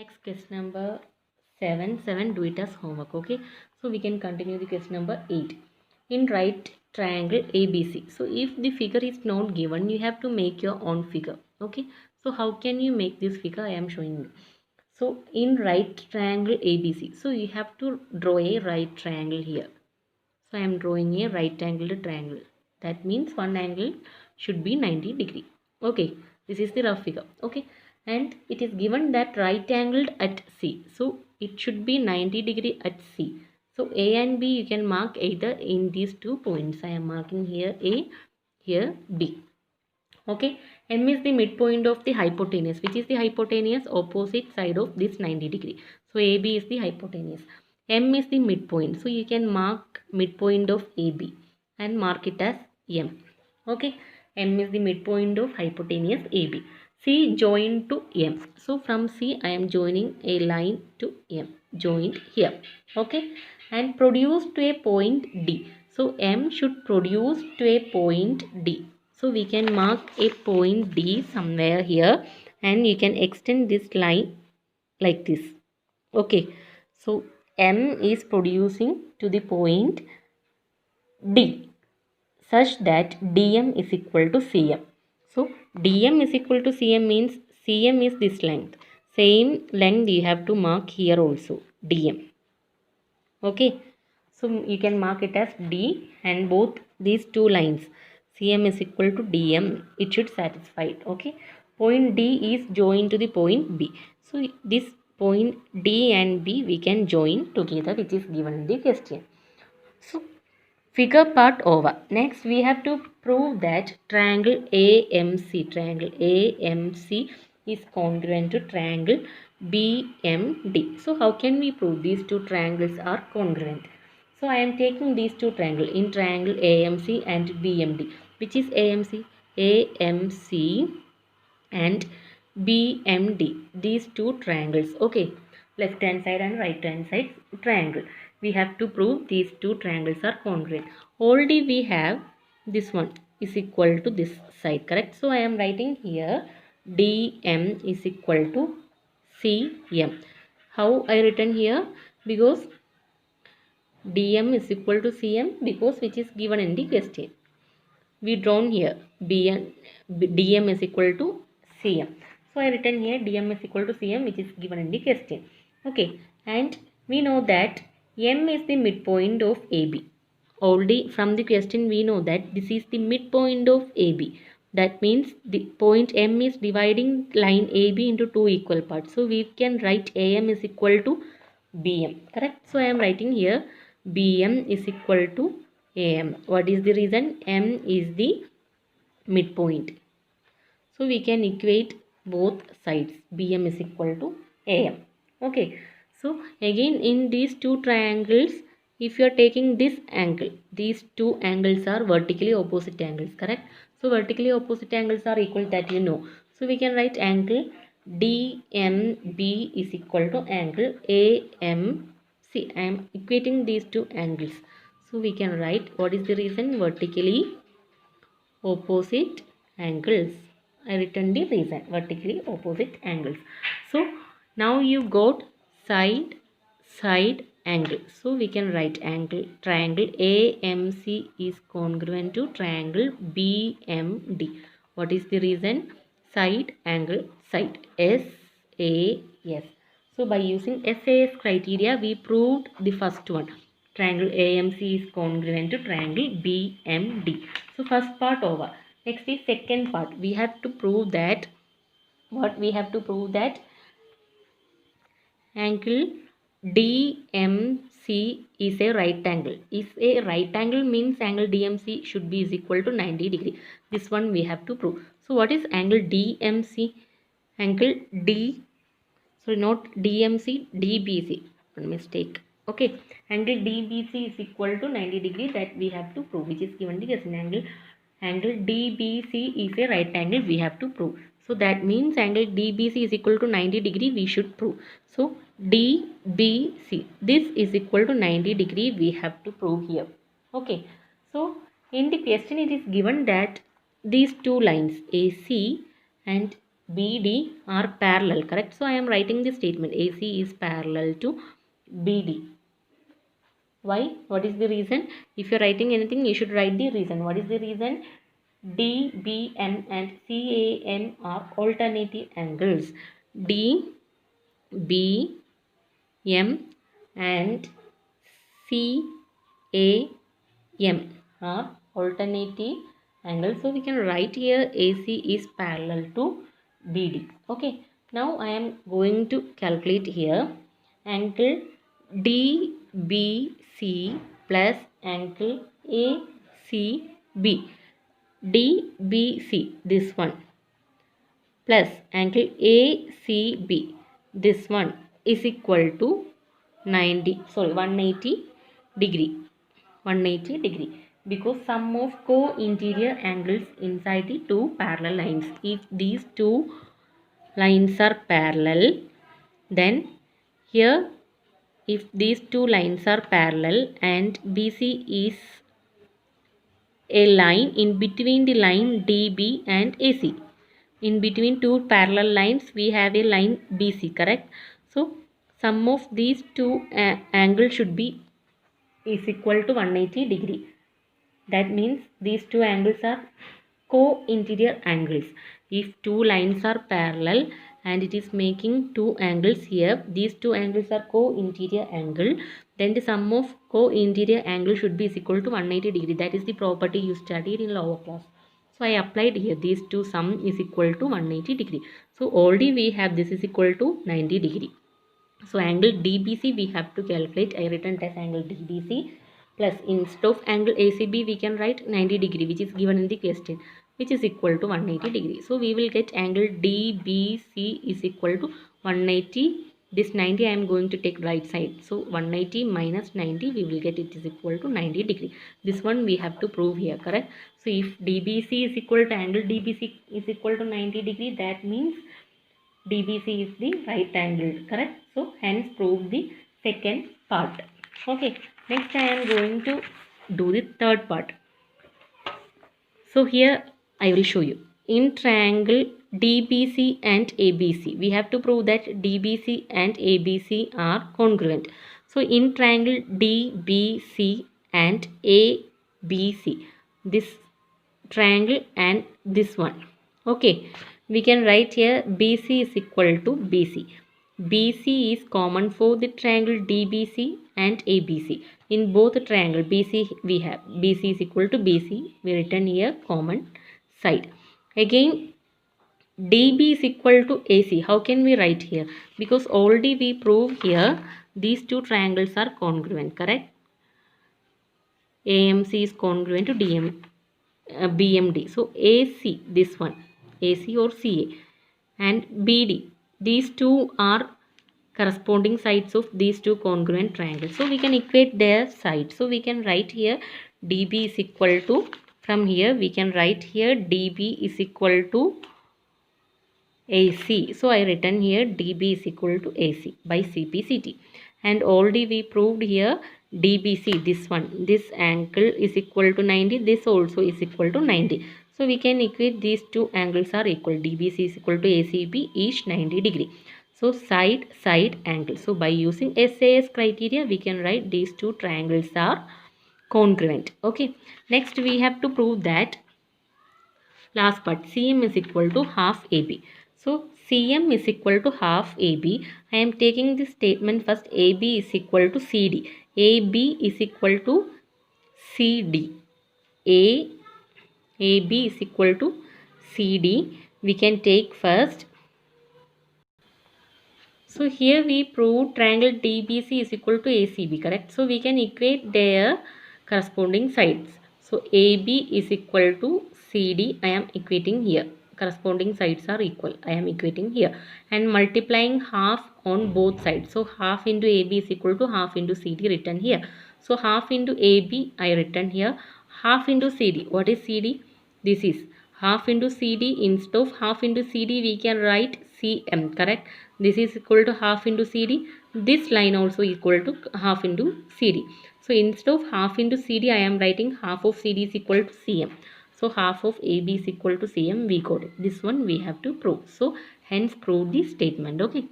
Next question number 7. Do it as homework. Okay. So we can continue the question number 8. In right triangle ABC. So if the figure is not given, you have to make your own figure. Okay. So how can you make this figure? I am showing you. So in right triangle ABC. So you have to draw a right triangle here. So I am drawing a right angled triangle. That means one angle should be 90 degree. Okay, this is the rough figure. Okay, and it is given that right angled at C. So it should be 90 degree at C. So A and B you can mark either in these 2 points. I am marking here A, here B. Okay, M is the midpoint of the hypotenuse, which is the hypotenuse opposite side of this 90 degree. So AB is the hypotenuse. M is the midpoint. So you can mark midpoint of AB and mark it as M. Okay, M is the midpoint of hypotenuse AB. C joined to M. So from C I am joining a line to M. Joined here. Okay, and produce to a point D. So M should produce to a point D. So we can mark a point D somewhere here and you can extend this line like this. Okay. So M is producing to the point D such that DM is equal to CM. So DM is equal to CM means CM is this length. Same length you have to mark here also DM. Okay. So you can mark it as D and both these two lines CM is equal to DM. It should satisfy it. Okay. Point D is joined to the point B. So this point D and B we can join together, which is given in the question. So figure part over. Next we have to prove that triangle AMC is congruent to triangle BMD. So how can we prove these two triangles are congruent? So I am taking these two triangles in triangle AMC and BMD. Which is AMC? AMC and BMD. These two triangles. Okay. Left hand side and right hand side triangle. We have to prove these two triangles are congruent. Already we have this one is equal to this side. Correct. So I am writing here DM is equal to CM. How I written here? Because DM is equal to CM because which is given in the question. We drawn here DM is equal to CM. So I written here DM is equal to CM, which is given in the question. Okay, and we know that M is the midpoint of AB. Already from the question we know that this is the midpoint of AB. That means the point M is dividing line AB into two equal parts. So we can write AM is equal to BM. Correct? So I am writing here BM is equal to AM. What is the reason? M is the midpoint. So we can equate both sides. BM is equal to AM. Okay. So again in these two triangles, if you are taking this angle, these two angles are vertically opposite angles. Correct? So vertically opposite angles are equal, that you know. So we can write angle DMB is equal to angle AMC. I am equating these two angles. So we can write, what is the reason? Vertically opposite angles. I written the reason, vertically opposite angles. So now you got side angle. So we can write angle triangle AMC is congruent to triangle BMD. What is the reason? Side angle side SAS. So by using SAS criteria we proved the first one. Triangle AMC is congruent to triangle BMD. So first part over. Next is second part. We have to prove that angle DMC is a right angle. Is a right angle means angle DMC should be is equal to 90 degree. This one we have to prove. So what is angle DMC? Angle D, so not DMC, DBC. One mistake. Okay, angle DBC is equal to 90 degree, that we have to prove, which is given the question. Angle DBC is a right angle, we have to prove. So that means angle DBC is equal to 90 degree, we should prove. So DBC, this is equal to 90 degree, we have to prove here. Okay, so in the question it is given that these two lines AC and BD are parallel, correct? So I am writing this statement, AC is parallel to BD. Why? What is the reason? If you're writing anything, you should write the reason. What is the reason? DBM and CAM are alternative angles. DBM and CAM are alternative angles. So we can write here AC is parallel to BD. Okay. Now I am going to calculate here angle DBC plus angle ACB. DBC, this one, plus angle ACB, this one, is equal to 180 degree. 180 degree, because sum of co-interior angles inside the two parallel lines. If these two lines are parallel, then here, if these two lines are parallel and BC is a line in between the line DB and AC. In between two parallel lines, we have a line BC, correct? So, sum of these two angles should be is equal to 180 degree. That means these two angles are co-interior angles. If two lines are parallel and it is making two angles here, these two angles are co-interior angle, then the sum of co-interior angle should be is equal to 180 degree. That is the property you studied in lower class. So I applied here, these two sum is equal to 180 degree. So already we have this is equal to 90 degree. So angle DBC we have to calculate. I written as angle DBC plus instead of angle ACB we can write 90 degree, which is given in the question, which is equal to 180 degree. So we will get angle DBC is equal to 180. This 90 I am going to take right side. So 180 minus 90 we will get it is equal to 90 degree. This one we have to prove here, correct? So if DBC is equal to angle DBC is equal to 90 degree, that means DBC is the right angle, correct? So hence prove the second part. Okay, next I am going to do the third part. So here I will show you. In triangle DBC and ABC, we have to prove that DBC and ABC are congruent. So in triangle DBC and ABC, this triangle and this one, okay, we can write here BC is equal to BC. BC is common for the triangle DBC and ABC. In both triangle BC we have BC is equal to BC. We written here common side. Again DB is equal to AC. How can we write here? Because already we prove here these two triangles are congruent, correct? AMC is congruent to BMD. So AC, this one, AC or CA, and BD, these two are corresponding sides of these two congruent triangles. So we can equate their sides. So we can write here DB is equal to, from here we can write here DB is equal to AC. So I written here DB is equal to AC by CPCT. And already we proved here DBC, this one, this angle is equal to 90, this also is equal to 90. So we can equate these two angles are equal. DBC is equal to ACB, each 90 degree. So side angle. So by using SAS criteria, we can write these two triangles are congruent. Okay. Next we have to prove that last part, CM is equal to half AB. So CM is equal to half AB. I am taking this statement first. AB is equal to CD. AB is equal to CD. AB is equal to CD. We can take first. So here we prove triangle DBC is equal to ACB, correct? So we can equate their corresponding sides. So AB is equal to CD. I am equating here. Corresponding sides are equal. I am equating here. And multiplying half on both sides. So half into AB is equal to half into CD written here. So half into AB I written here. Half into CD. What is CD? This is half into CD. Instead of half into CD we can write CM, correct? This is equal to half into CD. This line also equal to half into CD. So instead of half into CD I am writing half of CD is equal to CM. So half of AB is equal to CM, we got it. This one we have to prove. So hence prove the statement. Okay.